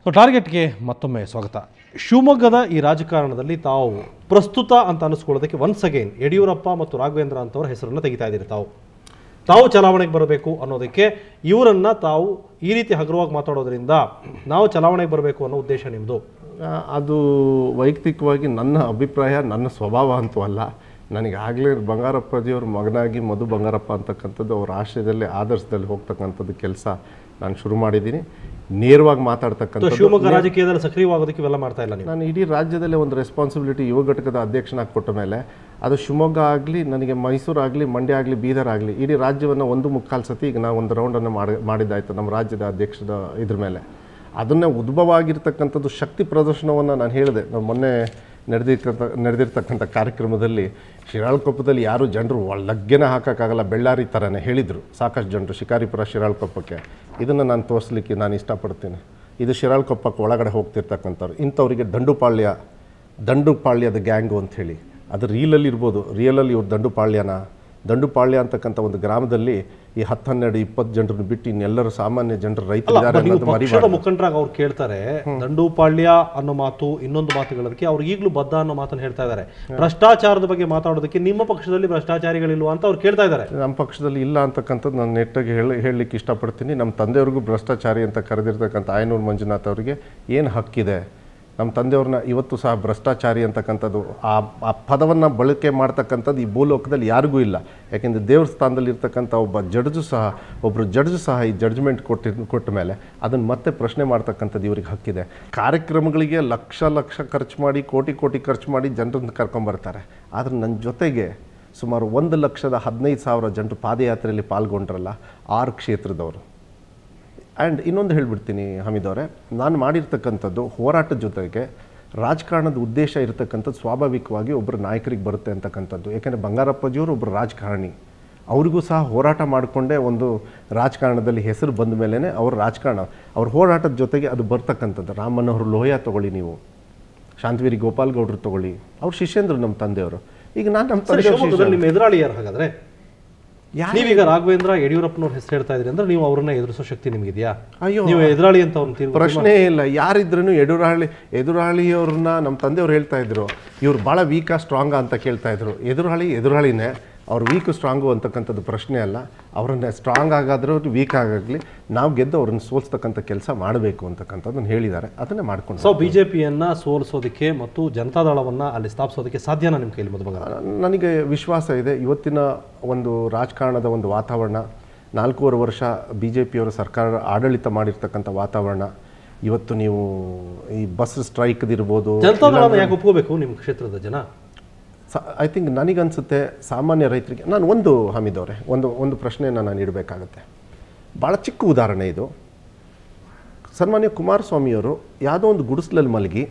So ಟಾರ್ಗೆಟ್ಗೆ ಮತ್ತೊಮ್ಮೆ ಸ್ವಾಗತ. ಶಿವಮೊಗ್ಗದ ಈ ರಾಜಕಾರಣದಲ್ಲಿ ತಾವು ಪ್ರಸ್ತುತ ಅಂತ ಅನ್ನಿಸ್ಕೊಳ್ಳೋದಕ್ಕೆ ಒನ್ಸ್ ಅಗೈನ್ ಯಡಿಯೂರಪ್ಪ ಮತ್ತು ರಾಘವೇಂದ್ರ ಅಂತವರ ಹೆಸರನ್ನು ತೆಗಿತಾ ಇದ್ದೀರಿ. ತಾವು ಚಲಾವಣೆಗೆ ಬರಬೇಕು ಅನ್ನೋದಕ್ಕೆ ಇವರನ್ನು ತಾವು ಈ ರೀತಿ ಹಗುರವಾಗಿ ಮಾತಾಡೋದ್ರಿಂದ ನಾವು ಚಲಾವಣೆಗೆ ಬರಬೇಕು ಅನ್ನೋ ಉದ್ದೇಶ ನಿಮ್ಮದು? ಅದು ವೈಯಕ್ತಿಕವಾಗಿ ನನ್ನ ಅಭಿಪ್ರಾಯ, ನನ್ನ ಸ್ವಭಾವ ಅಂತೂ ಅಲ್ಲ. ನನಗಾಗಲೇ ಬಂಗಾರಪ್ಪಾಜಿಯವ್ರ ಮಗನಾಗಿ ಮಧು ಬಂಗಾರಪ್ಪ ಅಂತಕ್ಕಂಥದ್ದು ಅವ್ರ ಆಶ್ರಯದಲ್ಲಿ ಆದರ್ಶದಲ್ಲಿ ಹೋಗ್ತಕ್ಕಂಥದ್ದು ಕೆಲಸ ನಾನು ಶುರು ಮಾಡಿದ್ದೀನಿ. ನೇರವಾಗಿ ಮಾತಾಡ್ತಕ್ಕಂಥದ್ದು. ಶಿವಮೊಗ್ಗ ರಾಜಕೀಯದಲ್ಲಿ ಸಕ್ರಿಯವಾಗೋದಕ್ಕೆ ಇವೆಲ್ಲ ಮಾಡ್ತಾ ಇಲ್ಲ ನೀವು? ನಾನು ಇಡೀ ರಾಜ್ಯದಲ್ಲೇ ಒಂದು ರೆಸ್ಪಾನ್ಸಿಬಿಲಿಟಿ ಯುವ ಘಟಕದ ಅಧ್ಯಕ್ಷನಾಗಿ ಕೊಟ್ಟ ಮೇಲೆ ಅದು ಶಿವಮೊಗ್ಗ ಆಗಲಿ, ನನಗೆ ಮೈಸೂರು ಆಗಲಿ, ಮಂಡ್ಯ ಆಗಲಿ, ಬೀದರ್ ಆಗಲಿ, ಇಡೀ ರಾಜ್ಯವನ್ನು 1.25 ಸತಿ ಈಗ ನಾವು ಒಂದು ರೌಂಡನ್ನು ಮಾಡಿದ್ದಾಯಿತು ನಮ್ಮ ರಾಜ್ಯದ ಅಧ್ಯಕ್ಷದ ಇದ್ರ ಮೇಲೆ. ಅದನ್ನೇ ಉದ್ಭವ ಆಗಿರ್ತಕ್ಕಂಥದ್ದು ಶಕ್ತಿ ಪ್ರದರ್ಶನವನ್ನು ನಾನು ಹೇಳಿದೆ. ನಾವು ಮೊನ್ನೆ ನಡೆದಿರ್ತಕ್ಕಂಥ ಕಾರ್ಯಕ್ರಮದಲ್ಲಿ ಶಿರಾಳಕೊಪ್ಪದಲ್ಲಿ ಯಾರು ಜನರು ಲಗ್ಗೆನ ಹಾಕೋಕ್ಕಾಗಲ್ಲ, ಬೆಳ್ಳಾರಿ ಥರನೇ ಹೇಳಿದರು ಸಾಕಷ್ಟು ಜನರು ಶಿಕಾರಿಪುರ ಶಿರಾಳಕೊಪ್ಪಕ್ಕೆ. ಇದನ್ನು ನಾನು ತೋರಿಸ್ಲಿಕ್ಕೆ ನಾನು ಇಷ್ಟಪಡ್ತೀನಿ. ಇದು ಶಿರಾಳಕೊಪ್ಪಕ್ಕೆ ಒಳಗಡೆ ಹೋಗ್ತಿರ್ತಕ್ಕಂಥವ್ರು. ಇಂಥವರಿಗೆ ದಂಡುಪಾಳ್ಯದ ಗ್ಯಾಂಗು ಅಂಥೇಳಿ ಅದು ರೀಲಲ್ಲಿ ಇರ್ಬೋದು. ರಿಯಲಲ್ಲಿ ಇವ್ರು ದಂಡುಪಾಳ್ಯ ಅಂತಕ್ಕಂಥ ಒಂದು ಗ್ರಾಮದಲ್ಲಿ ಈ 10-12-20 ಜನರನ್ನು ಬಿಟ್ಟು ಇನ್ನೆಲ್ಲರೂ ಸಾಮಾನ್ಯ ಜನರು ರೈತರಿದ್ದಾರೆ. ಮುಖಂಡರಾಗ ಅವ್ರು ಕೇಳ್ತಾರೆ ದಂಡುಪಾಳ್ಯ ಅನ್ನೋ ಮಾತು, ಇನ್ನೊಂದು ಮಾತುಗಳದಕ್ಕೆ ಅವ್ರು ಈಗಲೂ ಬದ್ಧ ಅನ್ನೋ ಮಾತನ್ನು ಹೇಳ್ತಾ ಇದ್ದಾರೆ. ಭ್ರಷ್ಟಾಚಾರದ ಬಗ್ಗೆ ಮಾತಾಡೋದಕ್ಕೆ ನಿಮ್ಮ ಪಕ್ಷದಲ್ಲಿ ಭ್ರಷ್ಟಾಚಾರಿಗಳಿಲ್ವಾ ಅಂತ ಅವ್ರು ಕೇಳ್ತಾ ಇದ್ದಾರೆ. ನಮ್ಮ ಪಕ್ಷದಲ್ಲಿ ಇಲ್ಲ ಅಂತಕ್ಕಂಥದ್ದು ನಾನು ನೆಟ್ಟಾಗಿ ಹೇಳಲಿಕ್ಕೆ ಇಷ್ಟಪಡ್ತೀನಿ. ನಮ್ಮ ತಂದೆಯವ್ರಿಗೂ ಭ್ರಷ್ಟಾಚಾರಿ ಅಂತ ಕರೆದಿರ್ತಕ್ಕಂಥ ಆಯನೂರು ಮಂಜುನಾಥ್ ಅವರಿಗೆ ಏನು ಹಕ್ಕಿದೆ? ನಮ್ಮ ತಂದೆಯವ್ರನ್ನ ಇವತ್ತು ಸಹ ಭ್ರಷ್ಟಾಚಾರಿ ಅಂತಕ್ಕಂಥದ್ದು ಆ ಪದವನ್ನು ಬಳಕೆ ಮಾಡ್ತಕ್ಕಂಥದ್ದು ಈ ಭೂಲೋಕದಲ್ಲಿ ಯಾರಿಗೂ ಇಲ್ಲ. ಯಾಕೆಂದರೆ ದೇವ್ರ ಸ್ಥಾನದಲ್ಲಿ ಇರ್ತಕ್ಕಂಥ ಒಬ್ಬರು ಜಡ್ಜು ಸಹ ಈ ಜಡ್ಜ್ಮೆಂಟ್ ಕೊಟ್ಟ ಮೇಲೆ ಅದನ್ನು ಮತ್ತೆ ಪ್ರಶ್ನೆ ಮಾಡ್ತಕ್ಕಂಥದ್ದು ಇವ್ರಿಗೆ ಹಕ್ಕಿದೆ. ಕಾರ್ಯಕ್ರಮಗಳಿಗೆ ಲಕ್ಷ ಖರ್ಚು ಮಾಡಿ, ಕೋಟಿ ಖರ್ಚು ಮಾಡಿ ಜನರನ್ನು ಕರ್ಕೊಂಬರ್ತಾರೆ. ಆದರೆ ನನ್ನ ಜೊತೆಗೆ ಸುಮಾರು 1,15,000 ಜನರು ಪಾದಯಾತ್ರೆಯಲ್ಲಿ ಪಾಲ್ಗೊಂಡ್ರಲ್ಲ 6 ಕ್ಷೇತ್ರದವರು. ಆ್ಯಂಡ್ ಇನ್ನೊಂದು ಹೇಳಿಬಿಡ್ತೀನಿ ಹಮೀದ್ ಅವರೇ, ನಾನು ಮಾಡಿರ್ತಕ್ಕಂಥದ್ದು ಹೋರಾಟದ ಜೊತೆಗೆ ರಾಜಕಾರಣದ ಉದ್ದೇಶ ಇರತಕ್ಕಂಥದ್ದು ಸ್ವಾಭಾವಿಕವಾಗಿ ಒಬ್ಬರು ನಾಯಕರಿಗೆ ಬರುತ್ತೆ ಅಂತಕ್ಕಂಥದ್ದು. ಯಾಕೆಂದರೆ ಬಂಗಾರಪ್ಪಾಜಿಯವರು ಒಬ್ಬರು ರಾಜಕಾರಣಿ. ಅವ್ರಿಗೂ ಸಹ ಹೋರಾಟ ಮಾಡಿಕೊಂಡೇ ಒಂದು ರಾಜಕಾರಣದಲ್ಲಿ ಹೆಸರು ಬಂದ ಮೇಲೇ ಅವ್ರ ಹೋರಾಟದ ಜೊತೆಗೆ ಅದು ಬರ್ತಕ್ಕಂಥದ್ದು. ರಾಮ್ ಮನೋಹರ್ ಲೋಹಿಯಾ ತೊಗೊಳ್ಳಿ, ನೀವು ಶಾಂತವೀರಿ ಗೋಪಾಲ್ ಗೌಡ್ರು ತೊಗೊಳ್ಳಿ, ಅವ್ರ ಶಿಷ್ಯಂದ್ರು ನಮ್ಮ ತಂದೆಯವರು. ಈಗ ನಾನು ನಮ್ಮ ತಂದೆ ನಿಮ್ಮ ಎದುರಾಳಿ ಯಾರು ಹಾಗಾದರೆ? ನೀವೀಗ ರಾಘವೇಂದ್ರ ಯಡಿಯೂರಪ್ಪನವ್ರ ಹೆಸರು ಹೇಳ್ತಾ ಇದ್ರಿ ಅಂದ್ರೆ ನೀವು ಅವ್ರನ್ನ ಎದುರಿಸೋ ಶಕ್ತಿ ನಿಮಗಿದೆಯಾ? ಅಯ್ಯೋ, ನೀವು ಎದುರಾಳಿ ಅಂತ ಪ್ರಶ್ನೆ ಇಲ್ಲ. ಯಾರಿದ್ರೂ ಎದುರಾಳಿಯವ್ರನ್ನ ನಮ್ಮ ತಂದೆಯವ್ರು ಹೇಳ್ತಾ ಇದ್ರು, ಇವ್ರು ಭಾಳ ವೀಕಾ ಸ್ಟ್ರಾಂಗಾ ಅಂತ ಕೇಳ್ತಾ ಇದ್ರು. ಎದುರಾಳಿನೇ. ಅವ್ರು ವೀಕು ಸ್ಟ್ರಾಂಗು ಅಂತಕ್ಕಂಥದ್ದು ಪ್ರಶ್ನೆ ಅಲ್ಲ. ಅವರನ್ನ ಸ್ಟ್ರಾಂಗ್ ಆಗಾದರೂ ವೀಕ್ ಆಗಾಗಲಿ ನಾವು ಗೆದ್ದು ಅವ್ರನ್ನ ಸೋಲಿಸ್ತಕ್ಕಂಥ ಕೆಲಸ ಮಾಡಬೇಕು ಅಂತಕ್ಕಂಥದ್ದನ್ನು ಹೇಳಿದ್ದಾರೆ. ಅದನ್ನೇ ಮಾಡ್ಕೊಂಡು ಸೊ BJPಯನ್ನು ಸೋಲಿಸೋದಕ್ಕೆ ಮತ್ತು ಜನತಾದಳವನ್ನು ಅಲ್ಲಿ ಸ್ಥಾಪಿಸೋದಕ್ಕೆ ಸಾಧ್ಯನಾ ನಿಮ್ಮ ಕೈಲಿ? ನನಗೆ ವಿಶ್ವಾಸ ಇದೆ. ಇವತ್ತಿನ ಒಂದು ರಾಜಕಾರಣದ ಒಂದು ವಾತಾವರಣ, 4.5 ವರ್ಷ BJPಯವರ ಸರ್ಕಾರ ಆಡಳಿತ ಮಾಡಿರ್ತಕ್ಕಂಥ ವಾತಾವರಣ, ಇವತ್ತು ನೀವು ಈ ಬಸ್ ಸ್ಟ್ರೈಕ್ದಿರ್ಬೋದು, ಜನತಾದಳವನ್ನು ಯಾಕೆ ಒಪ್ಕೋಬೇಕು ನಿಮ್ಮ ಕ್ಷೇತ್ರದ ಜನ? ಐ ಥಿಂಕ್ ನನಗನ್ಸುತ್ತೆ ಸಾಮಾನ್ಯ ರೈತರಿಗೆ ನಾನು ಹಮೀದ್ ಅವರೇ ಒಂದು ಪ್ರಶ್ನೆಯನ್ನು ನಾನು ಇಡಬೇಕಾಗತ್ತೆ. ಭಾಳ ಚಿಕ್ಕ ಉದಾಹರಣೆ ಇದು. ಸನ್ಮಾನ್ಯ ಕುಮಾರಸ್ವಾಮಿಯವರು ಯಾವುದೋ ಒಂದು ಗುಡಿಸಲಲ್ಲಿ ಮಲಗಿ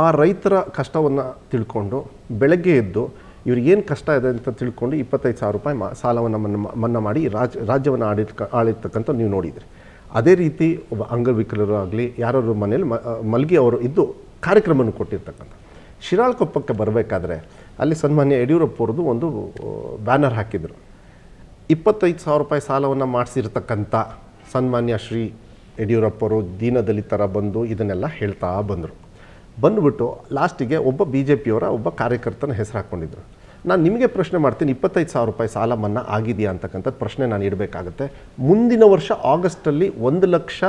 ಆ ರೈತರ ಕಷ್ಟವನ್ನು ತಿಳ್ಕೊಂಡು ಬೆಳಗ್ಗೆ ಎದ್ದು ಇವ್ರಿಗೇನು ಕಷ್ಟ ಇದೆ ಅಂತ ತಿಳ್ಕೊಂಡು 25,000 ರೂಪಾಯಿ ಸಾಲವನ್ನು ಮನ್ನಾ ಮಾಡಿ ರಾಜ್ಯವನ್ನು ಆಳಿರ್ತಕ್ಕಂಥ ನೀವು ನೋಡಿದ್ರಿ. ಅದೇ ರೀತಿ ಒಬ್ಬ ಅಂಗವಿಕಲರು ಆಗಲಿ ಯಾರು ಮನೇಲಿ ಮಲಗಿ ಅವರು ಇದ್ದು ಕಾರ್ಯಕ್ರಮವನ್ನು ಕೊಟ್ಟಿರ್ತಕ್ಕಂಥ. ಶಿರಾಳಕೊಪ್ಪಕ್ಕೆ ಬರಬೇಕಾದ್ರೆ ಅಲ್ಲಿ ಸನ್ಮಾನ್ಯ ಯಡಿಯೂರಪ್ಪವ್ರದ್ದು ಒಂದು ಬ್ಯಾನರ್ ಹಾಕಿದರು. 25,000 ರೂಪಾಯಿ ಸಾಲವನ್ನು ಮಾಡಿಸಿರ್ತಕ್ಕಂಥ ಸನ್ಮಾನ್ಯ ಶ್ರೀ ಯಡಿಯೂರಪ್ಪವರು ದೀನದಲಿತರ ಬಂದು ಇದನ್ನೆಲ್ಲ ಹೇಳ್ತಾ ಬಂದುಬಿಟ್ಟು ಲಾಸ್ಟಿಗೆ ಒಬ್ಬ BJPಯವರ ಒಬ್ಬ ಕಾರ್ಯಕರ್ತನ ಹೆಸರು ಹಾಕ್ಕೊಂಡಿದ್ರು. ನಾನು ನಿಮಗೆ ಪ್ರಶ್ನೆ ಮಾಡ್ತೀನಿ, 25,000 ರೂಪಾಯಿ ಸಾಲ ಮನ್ನಾ ಆಗಿದೆಯಾ ಅಂತಕ್ಕಂಥ ಪ್ರಶ್ನೆ ನಾನು ಇಡಬೇಕಾಗತ್ತೆ. ಮುಂದಿನ ವರ್ಷ ಆಗಸ್ಟಲ್ಲಿ 1 ಲಕ್ಷ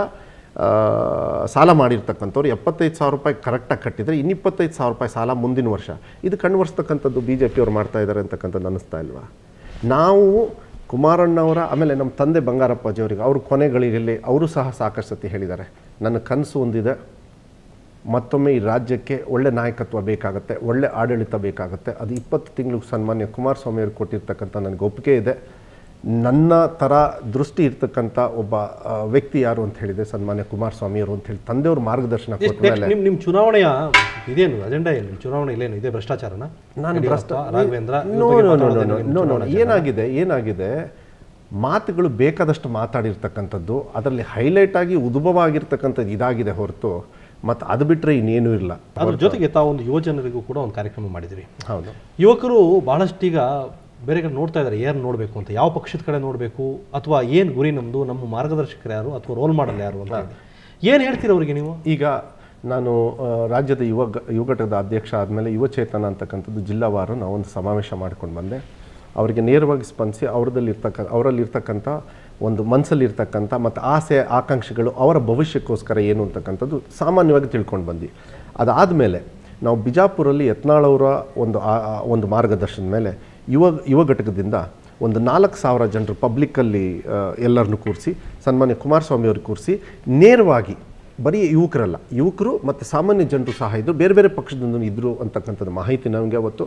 ಸಾಲ ಮಾಡಿರ್ತಕ್ಕಂಥವ್ರು 75,000 ರೂಪಾಯಿ ಕರೆಕ್ಟಾಗಿ ಕಟ್ಟಿದರೆ ಇನ್ನು 25,000 ರೂಪಾಯಿ ಸಾಲ ಮುಂದಿನ ವರ್ಷ. ಇದು ಕಂಡುವರ್ಸ್ತಕ್ಕಂಥದ್ದು BJPಯವ್ರು ಮಾಡ್ತಾ ಇದ್ದಾರೆ ಅಂತಕ್ಕಂಥದ್ದು ಅನ್ನಿಸ್ತಾ ಇಲ್ವಾ? ನಾವು ಕುಮಾರಣ್ಣವರ ಆಮೇಲೆ ನಮ್ಮ ತಂದೆ ಬಂಗಾರಪ್ಪಾಜಿಯವರಿಗೆ ಅವ್ರ ಕೊನೆಗಳಿಗೆಲ್ಲಿ ಅವರು ಸಹ ಸಾಕಷ್ಟು ಸತಿ ಹೇಳಿದ್ದಾರೆ, ನನ್ನ ಕನಸು ಒಂದಿದೆ, ಮತ್ತೊಮ್ಮೆ ಈ ರಾಜ್ಯಕ್ಕೆ ಒಳ್ಳೆ ನಾಯಕತ್ವ ಬೇಕಾಗುತ್ತೆ, ಒಳ್ಳೆ ಆಡಳಿತ ಬೇಕಾಗುತ್ತೆ. ಅದು 20 ತಿಂಗಳು ಸನ್ಮಾನ್ಯ ಕುಮಾರಸ್ವಾಮಿಯವರು ಕೊಟ್ಟಿರ್ತಕ್ಕಂಥ ನನಗೆ ಒಪ್ಪಿಗೆ ಇದೆ. ನನ್ನ ಥರ ದೃಷ್ಟಿ ಇರ್ತಕ್ಕಂಥ ಒಬ್ಬ ವ್ಯಕ್ತಿ ಯಾರು ಅಂತ ಹೇಳಿದೆ ಸನ್ಮಾನ್ಯ ಕುಮಾರಸ್ವಾಮಿಯವರು ಅಂತ ಹೇಳಿ ತಂದೆಯವ್ರ ಮಾರ್ಗದರ್ಶನ ಕೊಟ್ಟ ಮೇಲೆ ನಿಮ್ಮ ಚುನಾವಣೆಯ ಇದೇನು ಅಜೆಂಡಾ ಏನು? ನಿಮ್ಮ ಚುನಾವಣೆ ಇಲ್ಲೇನು ಇದೆ? ಭ್ರಷ್ಟಾಚಾರನ? ರಾಘವೇಂದ್ರ ಏನಾಗಿದೆ ಮಾತುಗಳು ಬೇಕಾದಷ್ಟು ಮಾತಾಡಿರ್ತಕ್ಕಂಥದ್ದು, ಅದರಲ್ಲಿ ಹೈಲೈಟ್ ಆಗಿ ಉದ್ಭವ ಆಗಿರ್ತಕ್ಕಂಥದ್ದು ಇದಾಗಿದೆ ಹೊರತು ಮತ್ತು ಅದು ಬಿಟ್ಟರೆ ಇನ್ನೇನೂ ಇಲ್ಲ. ಅದ್ರ ಜೊತೆಗೆ ತಾವು ಒಂದು ಯುವಜನರಿಗೂ ಕೂಡ ಒಂದು ಕಾರ್ಯಕ್ರಮ ಮಾಡಿದಿರಿ. ಹೌದು, ಯುವಕರು ಭಾಳಷ್ಟೀಗ ಬೇರೆ ಕಡೆ ನೋಡ್ತಾ ಇದ್ದಾರೆ, ಏನು ನೋಡಬೇಕು ಅಂತ, ಯಾವ ಪಕ್ಷದ ಕಡೆ ನೋಡಬೇಕು ಅಥವಾ ಏನು ಗುರಿ ನಮ್ಮದು, ನಮ್ಮ ಮಾರ್ಗದರ್ಶಕರು ಯಾರು ಅಥವಾ ರೋಲ್ ಮಾಡಲ್ ಯಾರು ಅಂತ. ಏನು ಹೇಳ್ತೀರ ಅವರಿಗೆ ನೀವು? ಈಗ ನಾನು ರಾಜ್ಯದ ಯುವ ಘಟಕದ ಅಧ್ಯಕ್ಷ ಆದಮೇಲೆ ಯುವಚೇತನ ಅಂತಕ್ಕಂಥದ್ದು ಜಿಲ್ಲಾವಾರು ನಾವೊಂದು ಸಮಾವೇಶ ಮಾಡ್ಕೊಂಡು ಬಂದೆ. ಅವರಿಗೆ ನೇರವಾಗಿ ಸ್ಪಂದಿಸಿ ಅವರಲ್ಲಿರ್ತಕ್ಕಂಥ ಒಂದು ಮನಸ್ಸಲ್ಲಿರ್ತಕ್ಕಂಥ ಮತ್ತು ಆಸೆ ಆಕಾಂಕ್ಷೆಗಳು ಅವರ ಭವಿಷ್ಯಕ್ಕೋಸ್ಕರ ಏನು ಅಂತಕ್ಕಂಥದ್ದು ಸಾಮಾನ್ಯವಾಗಿ ತಿಳ್ಕೊಂಡು ಬಂದು, ಅದಾದಮೇಲೆ ನಾವು ಬಿಜಾಪುರಲ್ಲಿ ಯತ್ನಾಳ್ ಅವರ ಒಂದು ಮಾರ್ಗದರ್ಶನದ ಮೇಲೆ ಯುವ ಘಟಕದಿಂದ ಒಂದು 4,000 ಜನರು ಪಬ್ಲಿಕ್ಕಲ್ಲಿ ಎಲ್ಲರನ್ನೂ ಕೂರಿಸಿ ಸನ್ಮಾನ್ಯ ಕುಮಾರಸ್ವಾಮಿ ಅವ್ರಿಗೆ ಕೂರಿಸಿ ನೇರವಾಗಿ, ಬರೀ ಯುವಕರು ಮತ್ತು ಸಾಮಾನ್ಯ ಜನರು ಸಹ ಇದ್ದರು, ಬೇರೆ ಬೇರೆ ಪಕ್ಷದಿಂದ ಇದ್ದರು ಅಂತಕ್ಕಂಥದ್ದು ಮಾಹಿತಿ ನಮಗೆ ಅವತ್ತು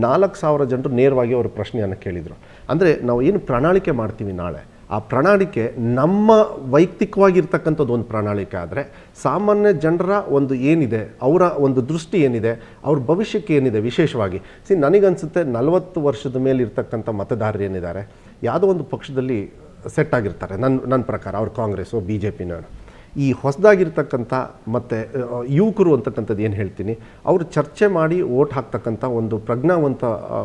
4,000 ಜನರು ನೇರವಾಗಿ ಅವರ ಪ್ರಶ್ನೆಯನ್ನು ಕೇಳಿದರು. ಅಂದರೆ ನಾವು ಏನು ಪ್ರಣಾಳಿಕೆ ಮಾಡ್ತೀವಿ ನಾಳೆ, ಆ ಪ್ರಣಾಳಿಕೆ ನಮ್ಮ ವೈಯಕ್ತಿಕವಾಗಿರ್ತಕ್ಕಂಥದ್ದು ಒಂದು ಪ್ರಣಾಳಿಕೆ ಆದರೆ ಸಾಮಾನ್ಯ ಜನರ ಒಂದು ಏನಿದೆ, ಅವರ ಒಂದು ದೃಷ್ಟಿ ಏನಿದೆ, ಅವ್ರ ಭವಿಷ್ಯಕ್ಕೆ ಏನಿದೆ ವಿಶೇಷವಾಗಿ ನನಗನ್ಸುತ್ತೆ 40 ವರ್ಷದ ಮೇಲೆ ಇರ್ತಕ್ಕಂಥ ಮತದಾರರು ಏನಿದ್ದಾರೆ ಯಾವುದೋ ಒಂದು ಪಕ್ಷದಲ್ಲಿ ಸೆಟ್ ಆಗಿರ್ತಾರೆ. ನನ್ನ ಪ್ರಕಾರ ಅವ್ರು ಕಾಂಗ್ರೆಸ್ಸು BJPನವರು. ಈ ಹೊಸದಾಗಿರ್ತಕ್ಕಂಥ ಮತ್ತು ಯುವಕರು ಅಂತಕ್ಕಂಥದ್ದು ಏನು ಹೇಳ್ತೀನಿ, ಅವರು ಚರ್ಚೆ ಮಾಡಿ ವೋಟ್ ಹಾಕ್ತಕ್ಕಂಥ ಒಂದು ಪ್ರಜ್ಞಾವಂತ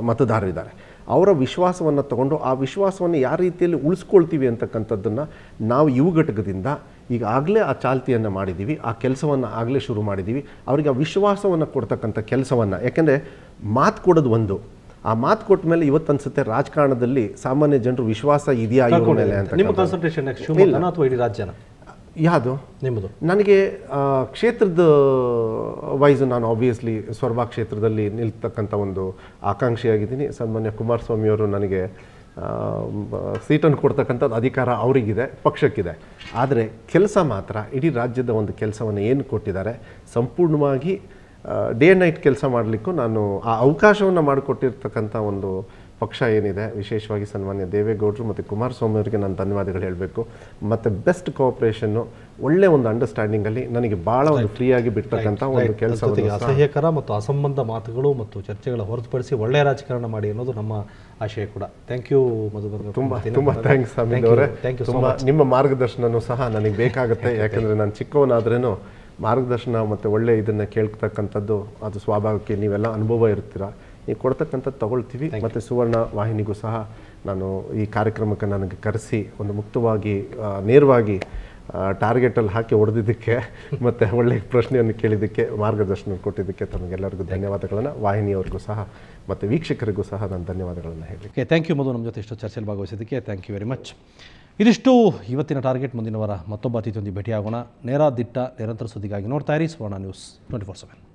ಮತದಾರರಿದ್ದಾರೆ. ಅವರ ವಿಶ್ವಾಸವನ್ನು ತಗೊಂಡು ಆ ವಿಶ್ವಾಸವನ್ನು ಯಾವ ರೀತಿಯಲ್ಲಿ ಉಳಿಸ್ಕೊಳ್ತೀವಿ ಅಂತಕ್ಕಂಥದ್ದನ್ನು ನಾವು ಯುವ ಘಟಕದಿಂದ ಈಗಾಗಲೇ ಆ ಚಾಲ್ತಿಯನ್ನು ಮಾಡಿದ್ದೀವಿ, ಆ ಕೆಲಸವನ್ನು ಆಗಲೇ ಶುರು ಮಾಡಿದ್ದೀವಿ. ಅವರಿಗೆ ಆ ವಿಶ್ವಾಸವನ್ನು ಕೊಡ್ತಕ್ಕಂಥ ಕೆಲಸವನ್ನು, ಯಾಕೆಂದರೆ ಮಾತು ಕೊಡೋದು ಒಂದು, ಆ ಮಾತು ಕೊಟ್ಟ ಮೇಲೆ ಇವತ್ತು ಅನ್ಸುತ್ತೆ ರಾಜಕಾರಣದಲ್ಲಿ ಸಾಮಾನ್ಯ ಜನರು ವಿಶ್ವಾಸ ಇದೆಯಾ ಇವ್ರ ಮೇಲೆ ಅಂತ. ನಿಮ್ಮ ಕಾನ್ಸಂಟ್ರೇಷನ್ ಶಿವಮೊಗ್ಗನ ಅಥವಾ ಇಡೀ ರಾಜ್ಯನ? ಯಾವುದು ನಿಮ್ಮದು? ನನಗೆ ಕ್ಷೇತ್ರದ ವೈಸು ನಾನು ಆಬ್ವಿಯಸ್ಲಿ ಸೊರಬ ಕ್ಷೇತ್ರದಲ್ಲಿ ನಿಲ್ತಕ್ಕಂಥ ಒಂದು ಆಕಾಂಕ್ಷಿಯಾಗಿದ್ದೀನಿ. ಸನ್ಮಾನ್ಯ ಕುಮಾರಸ್ವಾಮಿಯವರು ನನಗೆ ಸೀಟನ್ನು ಕೊಡ್ತಕ್ಕಂಥದ್ದು ಅಧಿಕಾರ ಅವರಿಗಿದೆ, ಪಕ್ಷಕ್ಕಿದೆ. ಆದರೆ ಕೆಲಸ ಮಾತ್ರ ಇಡೀ ರಾಜ್ಯದ ಒಂದು ಕೆಲಸವನ್ನು ಏನು ಕೊಟ್ಟಿದ್ದಾರೆ ಸಂಪೂರ್ಣವಾಗಿ ಡೇ ನೈಟ್ ಕೆಲಸ ಮಾಡಲಿಕ್ಕೂ ನಾನು ಆ ಅವಕಾಶವನ್ನು ಮಾಡಿಕೊಟ್ಟಿರ್ತಕ್ಕಂಥ ಒಂದು ಪಕ್ಷ ಏನಿದೆ, ವಿಶೇಷವಾಗಿ ಸನ್ಮಾನ್ಯ ದೇವೇಗೌಡರು ಮತ್ತು ಕುಮಾರಸ್ವಾಮಿ ಅವರಿಗೆ ನಾನು ಧನ್ಯವಾದಗಳು ಹೇಳಬೇಕು. ಮತ್ತು ಬೆಸ್ಟ್ ಕೋಆಪರೇಷನ್ನು, ಒಳ್ಳೆ ಒಂದು ಅಂಡರ್ಸ್ಟ್ಯಾಂಡಿಂಗಲ್ಲಿ ನನಗೆ ಭಾಳ ಒಂದು ಫ್ರೀಯಾಗಿ ಬಿಡ್ತಕ್ಕಂಥ ಒಂದು ಕೆಲಸವನ್ನು, ಅಸಹ್ಯಕರ ಮತ್ತು ಅಸಂಬಂಧ ಮಾತುಗಳು ಮತ್ತು ಚರ್ಚೆಗಳ ಹೊರತುಪಡಿಸಿ ಒಳ್ಳೆಯ ರಾಜಕಾರಣ ಮಾಡಿ ಅನ್ನೋದು ನಮ್ಮ ಆಶಯ ಕೂಡ. ಥ್ಯಾಂಕ್ ಯು ಮಧುಬರ್ಗ, ತುಂಬ ಥ್ಯಾಂಕ್ಸ್ ಅಮಿತ್ ಅವರೇ. ತುಂಬ ನಿಮ್ಮ ಮಾರ್ಗದರ್ಶನವೂ ಸಹ ನನಗೆ ಬೇಕಾಗುತ್ತೆ. ಯಾಕಂದರೆ ನಾನು ಚಿಕ್ಕವನಾದ್ರೂ ಮಾರ್ಗದರ್ಶನ ಮತ್ತು ಒಳ್ಳೆ ಇದನ್ನು ಕೇಳ್ತಕ್ಕಂಥದ್ದು ಅದು ಸ್ವಾಭಾವಿಕ. ನೀವೆಲ್ಲ ಅನುಭವ ಇರ್ತೀರ, ನೀವು ಕೊಡ್ತಕ್ಕಂಥದ್ದು ತಗೊಳ್ತೀವಿ. ಮತ್ತು ಸುವರ್ಣ ವಾಹಿನಿಗೂ ಸಹ ನಾನು ಈ ಕಾರ್ಯಕ್ರಮಕ್ಕೆ ನನಗೆ ಕರೆಸಿ ಒಂದು ಮುಕ್ತವಾಗಿ ನೇರವಾಗಿ ಟಾರ್ಗೆಟಲ್ಲಿ ಹಾಕಿ ಹೊಡೆದಿದ್ದಕ್ಕೆ ಮತ್ತು ಒಳ್ಳೆಯ ಪ್ರಶ್ನೆಯನ್ನು ಕೇಳಿದ್ದಕ್ಕೆ, ಮಾರ್ಗದರ್ಶನ ಕೊಟ್ಟಿದ್ದಕ್ಕೆ ತಮಗೆಲ್ಲರಿಗೂ ಧನ್ಯವಾದಗಳನ್ನು, ವಾಹಿನಿಯವ್ರಿಗೂ ಸಹ ಮತ್ತು ವೀಕ್ಷಕರಿಗೂ ಸಹ ನಾನು ಧನ್ಯವಾದಗಳನ್ನು ಹೇಳಲಿಕ್ಕೆ. ಥ್ಯಾಂಕ್ ಯು ಮಧು, ನಮ್ಮ ಜೊತೆ ಇಷ್ಟು ಚರ್ಚೆಯಲ್ಲಿ ಭಾಗವಹಿಸಿದ್ದಕ್ಕೆ ಥ್ಯಾಂಕ್ ಯು ವೆರಿ ಮಚ್. ಇದಿಷ್ಟು ಇವತ್ತಿನ ಟಾರ್ಗೆಟ್. ಮುಂದಿನ ವಾರ ಮತ್ತೊಬ್ಬ ಅತಿಥಿಯೊಂದಿಗೆ ಭೇಟಿಯಾಗೋಣ. ನೇರ ದಿಟ್ಟ ನಿರಂತರ ಸುದ್ದಿಗಾಗಿ ನೋಡ್ತಾ ಇರಿ ಸುವರ್ಣ ನ್ಯೂಸ್ 24/7.